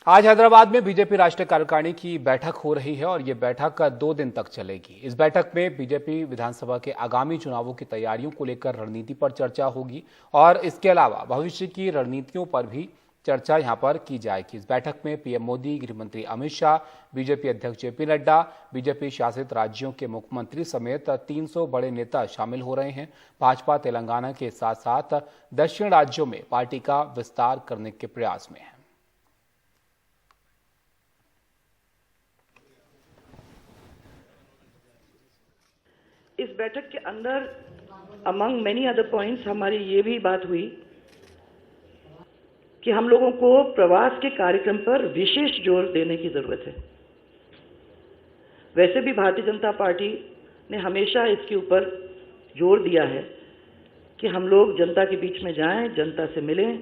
आज हैदराबाद में बीजेपी राष्ट्रीय कार्यकारिणी की बैठक हो रही है और ये बैठक 2 दिन तक चलेगी। इस बैठक में बीजेपी विधानसभा के आगामी चुनावों की तैयारियों को लेकर रणनीति पर चर्चा होगी और इसके अलावा भविष्य की रणनीतियों पर भी चर्चा यहां पर की जाएगी। इस बैठक में पीएम मोदी, गृह मंत्री अमित शाह, बीजेपी अध्यक्ष जेपी नड्डा, बीजेपी शासित राज्यों के मुख्यमंत्री समेत 300 बड़े नेता शामिल हो रहे हैं। भाजपा तेलंगाना के साथ साथ दक्षिण राज्यों में पार्टी का विस्तार करने के प्रयास में है। इस बैठक के अंदर अमंग मेनी अदर पॉइंट्स हमारी ये भी बात हुई कि हम लोगों को प्रवास के कार्यक्रम पर विशेष जोर देने की जरूरत है। वैसे भी भारतीय जनता पार्टी ने हमेशा इसके ऊपर जोर दिया है कि हम लोग जनता के बीच में जाएं, जनता से मिलें,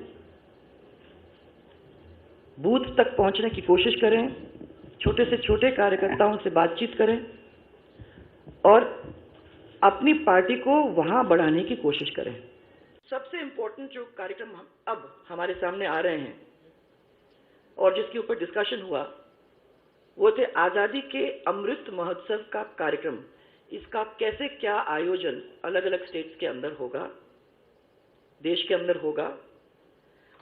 बूथ तक पहुंचने की कोशिश करें, छोटे से छोटे कार्यकर्ताओं से बातचीत करें और अपनी पार्टी को वहां बढ़ाने की कोशिश करें। सबसे इंपॉर्टेंट जो कार्यक्रम अब हमारे सामने आ रहे हैं और जिसके ऊपर डिस्कशन हुआ वो थे आजादी के अमृत महोत्सव का कार्यक्रम। इसका कैसे क्या आयोजन अलग अलग स्टेट्स के अंदर होगा, देश के अंदर होगा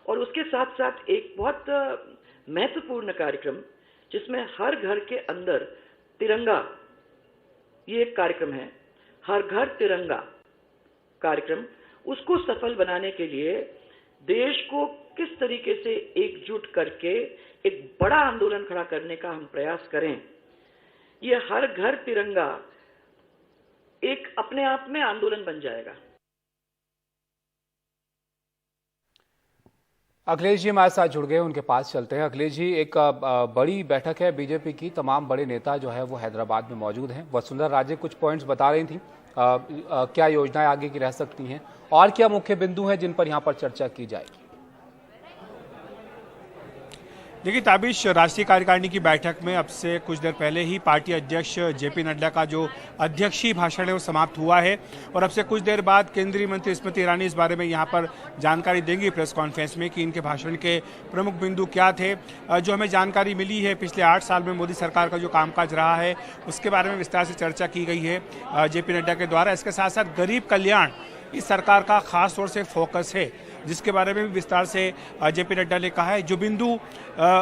और उसके साथ साथ एक बहुत महत्वपूर्ण कार्यक्रम जिसमें हर घर के अंदर तिरंगा, ये एक कार्यक्रम है, हर घर तिरंगा कार्यक्रम, उसको सफल बनाने के लिए देश को किस तरीके से एकजुट करके एक बड़ा आंदोलन खड़ा करने का हम प्रयास करें। ये हर घर तिरंगा एक अपने आप में आंदोलन बन जाएगा। अखिलेश जी हमारे साथ जुड़ गए, उनके पास चलते हैं। अखिलेश जी, एक बड़ी बैठक है बीजेपी की, तमाम बड़े नेता जो है वो हैदराबाद में मौजूद हैं। वसुंधरा राजे कुछ पॉइंट्स बता रही थी, क्या योजनाएं आगे की रह सकती हैं और क्या मुख्य बिंदु हैं जिन पर यहां पर चर्चा की जाएगी? देखिए ताबिश, राष्ट्रीय कार्यकारिणी की बैठक में अब से कुछ देर पहले ही पार्टी अध्यक्ष जेपी नड्डा का जो अध्यक्षीय भाषण है वो समाप्त हुआ है और अब से कुछ देर बाद केंद्रीय मंत्री स्मृति ईरानी इस बारे में यहाँ पर जानकारी देंगी प्रेस कॉन्फ्रेंस में कि इनके भाषण के प्रमुख बिंदु क्या थे। जो हमें जानकारी मिली है, पिछले 8 साल में मोदी सरकार का जो कामकाज रहा है उसके बारे में विस्तार से चर्चा की गई है जेपी नड्डा के द्वारा। इसके साथ साथ गरीब कल्याण इस सरकार का खास तौर से फोकस है, जिसके बारे में भी विस्तार से जेपी नड्डा ने कहा है। जो बिंदु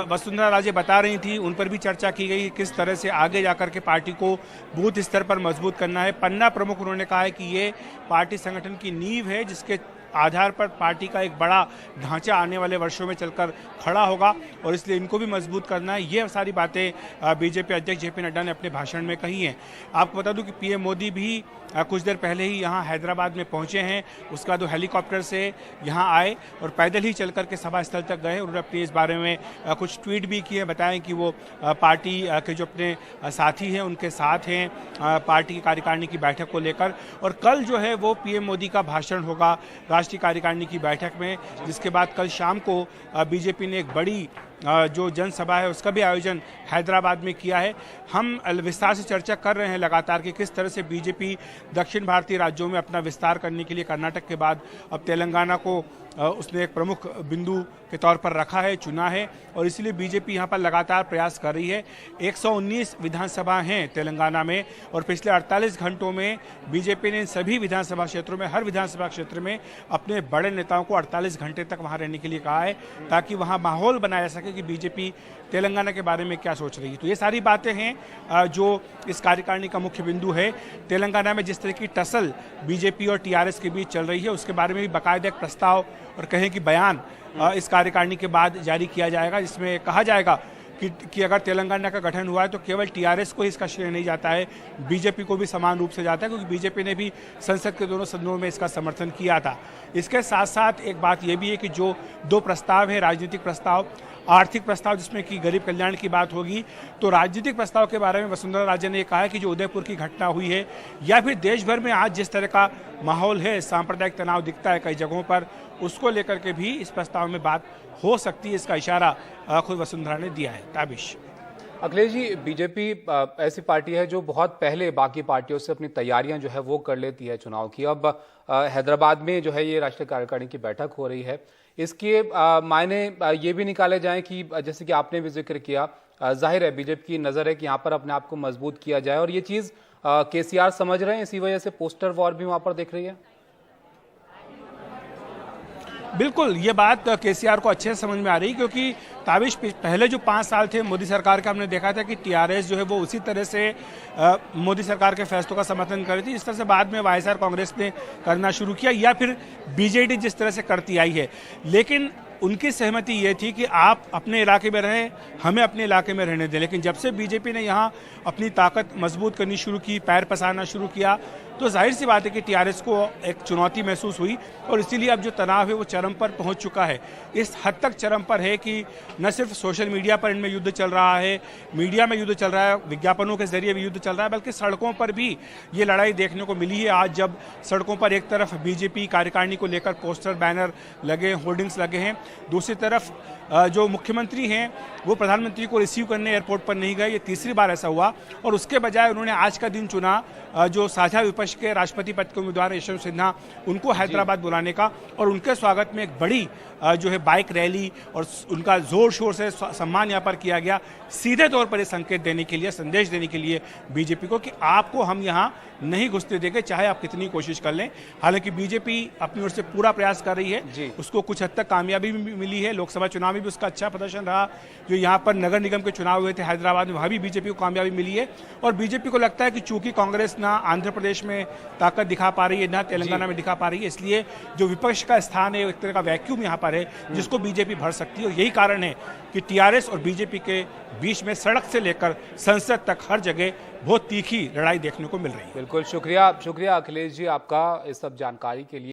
वसुंधरा राजे बता रही थी उन पर भी चर्चा की गई, किस तरह से आगे जाकर के पार्टी को बूथ स्तर पर मजबूत करना है। पन्ना प्रमुख उन्होंने कहा है कि ये पार्टी संगठन की नींव है जिसके आधार पर पार्टी का एक बड़ा ढांचा आने वाले वर्षों में चलकर खड़ा होगा और इसलिए इनको भी मजबूत करना है। ये सारी बातें बीजेपी अध्यक्ष जेपी नड्डा ने अपने भाषण में कही हैं। आपको बता दूं कि पीएम मोदी भी कुछ देर पहले ही यहाँ हैदराबाद में पहुँचे हैं। उसके बाद वो हेलीकॉप्टर से यहाँ आए और पैदल ही चल करके सभा स्थल तक गए। उन्होंने अपने इस बारे में कुछ ट्वीट भी किए, बताएं कि वो पार्टी के जो अपने साथी हैं उनके साथ हैं पार्टी की कार्यकारिणी की बैठक को लेकर। और कल जो है वो पीएम मोदी का भाषण होगा राष्ट्रीय कार्यकारिणी की बैठक में, जिसके बाद कल शाम को बीजेपी ने एक बड़ी जो जनसभा है उसका भी आयोजन हैदराबाद में किया है। हम विस्तार से चर्चा कर रहे हैं लगातार कि किस तरह से बीजेपी दक्षिण भारतीय राज्यों में अपना विस्तार करने के लिए कर्नाटक के बाद अब तेलंगाना को उसने एक प्रमुख बिंदु के तौर पर रखा है, चुना है और इसलिए बीजेपी यहाँ पर लगातार प्रयास कर रही है। 119 विधानसभा हैं तेलंगाना में और पिछले 48 घंटों में बीजेपी ने इन सभी विधानसभा क्षेत्रों में, हर विधानसभा क्षेत्र में अपने बड़े नेताओं को 48 घंटे तक वहाँ रहने के लिए कहा है ताकि वहाँ माहौल बनाया जा सके कि बीजेपी तेलंगाना के बारे में क्या सोच रही है। तो ये सारी बातें हैं जो इस कार्यकारिणी का मुख्य बिंदु है। तेलंगाना में जिस तरह की टसल बीजेपी और टीआरएस के बीच चल रही है उसके बारे में भी बाकायदा एक प्रस्ताव और कहें कि बयान इस कार्यकारिणी के बाद जारी किया जाएगा, जिसमें कहा जाएगा कि अगर तेलंगाना का गठन हुआ है तो केवल टीआरएस को ही इसका श्रेय नहीं जाता है, बीजेपी को भी समान रूप से जाता है, क्योंकि बीजेपी ने भी संसद के दोनों सदनों में इसका समर्थन किया था। इसके साथ साथ एक बात यह भी है कि जो 2 प्रस्ताव है, राजनीतिक प्रस्ताव, आर्थिक प्रस्ताव जिसमें कि गरीब कल्याण की बात होगी, तो राजनीतिक प्रस्ताव के बारे में वसुंधरा राजे ने कहा है कि जो उदयपुर की घटना हुई है या फिर देश भर में आज जिस तरह का माहौल है, सांप्रदायिक तनाव दिखता है कई जगहों पर, उसको लेकर के भी इस प्रस्ताव में बात हो सकती है। इसका इशारा खुद वसुंधरा ने दिया है। ताबिश, अखिलेश जी, बीजेपी ऐसी पार्टी है जो बहुत पहले बाकी पार्टियों से अपनी तैयारियां जो है वो कर लेती है चुनाव की। अब हैदराबाद में जो है ये राष्ट्रीय कार्यकारिणी की बैठक हो रही है, इसके मायने ये भी निकाले जाएं कि जैसे कि आपने भी जिक्र किया, जाहिर है बीजेपी की नज़र है कि यहाँ पर अपने आप को मजबूत किया जाए, और ये चीज़ केसीआर समझ रहे हैं, इसी वजह से पोस्टर वॉर भी वहाँ पर दिख रही है। बिल्कुल, ये बात केसीआर को अच्छे से समझ में आ रही, क्योंकि ताबिश पहले जो 5 साल थे मोदी सरकार का, हमने देखा था कि टीआरएस जो है वो उसी तरह से मोदी सरकार के फैसलों का समर्थन कर रही थी, इस तरह से बाद में वाईएसआर कांग्रेस ने करना शुरू किया, या फिर बीजेडी जिस तरह से करती आई है। लेकिन उनकी सहमति ये थी कि आप अपने इलाके में रहें, हमें अपने इलाके में रहने दें। लेकिन जब से बीजेपी ने यहाँ अपनी ताकत मजबूत करनी शुरू की, पैर पसारना शुरू किया, तो जाहिर सी बात है कि टीआरएस को एक चुनौती महसूस हुई, और इसीलिए अब जो तनाव है वो चरम पर पहुंच चुका है। इस हद तक चरम पर है कि न सिर्फ सोशल मीडिया पर इनमें युद्ध चल रहा है, मीडिया में युद्ध चल रहा है, विज्ञापनों के जरिए भी युद्ध चल रहा है, बल्कि सड़कों पर भी ये लड़ाई देखने को मिली है। आज जब सड़कों पर एक तरफ बीजेपी कार्यकारिणी को लेकर पोस्टर, बैनर लगे, होर्डिंग्स लगे हैं, दूसरी तरफ जो मुख्यमंत्री हैं वो प्रधानमंत्री को रिसीव करने एयरपोर्ट पर नहीं गए, ये तीसरी बार ऐसा हुआ, और उसके बजाय उन्होंने आज का दिन चुना जो साझा विपक्ष के राष्ट्रपति पद के उम्मीदवार यशवंत सिन्हा, उनको हैदराबाद बुलाने का, और उनके स्वागत में एक बड़ी जो है बाइक रैली और उनका जोर शोर से सम्मान यहाँ पर किया गया, सीधे तौर पर ये संकेत देने के लिए, संदेश देने के लिए बीजेपी को कि आपको हम यहाँ नहीं घुसने देंगे, चाहे आप कितनी कोशिश कर लें। हालांकि बीजेपी अपनी ओर से पूरा प्रयास कर रही है, उसको कुछ हद तक कामयाबी भी मिली है, लोकसभा चुनाव में भी उसका अच्छा प्रदर्शन रहा। जो यहाँ पर नगर निगम के चुनाव हुए थे हैदराबाद में, वहाँ भी बीजेपी को कामयाबी मिली है, और बीजेपी को लगता है कि चूंकि कांग्रेस ना आंध्र प्रदेश में ताकत दिखा पा रही है, ना तेलंगाना में दिखा पा रही है, इसलिए जो विपक्ष का स्थान है, एक तरह का वैक्यूम यहाँ पर है जिसको बीजेपी भर सकती है। और यही कारण है कि टीआरएस और बीजेपी के बीच में सड़क से लेकर संसद तक हर जगह बहुत तीखी लड़ाई देखने को मिल रही है। बिल्कुल, शुक्रिया अखिलेश जी आपका इस सब जानकारी के लिए।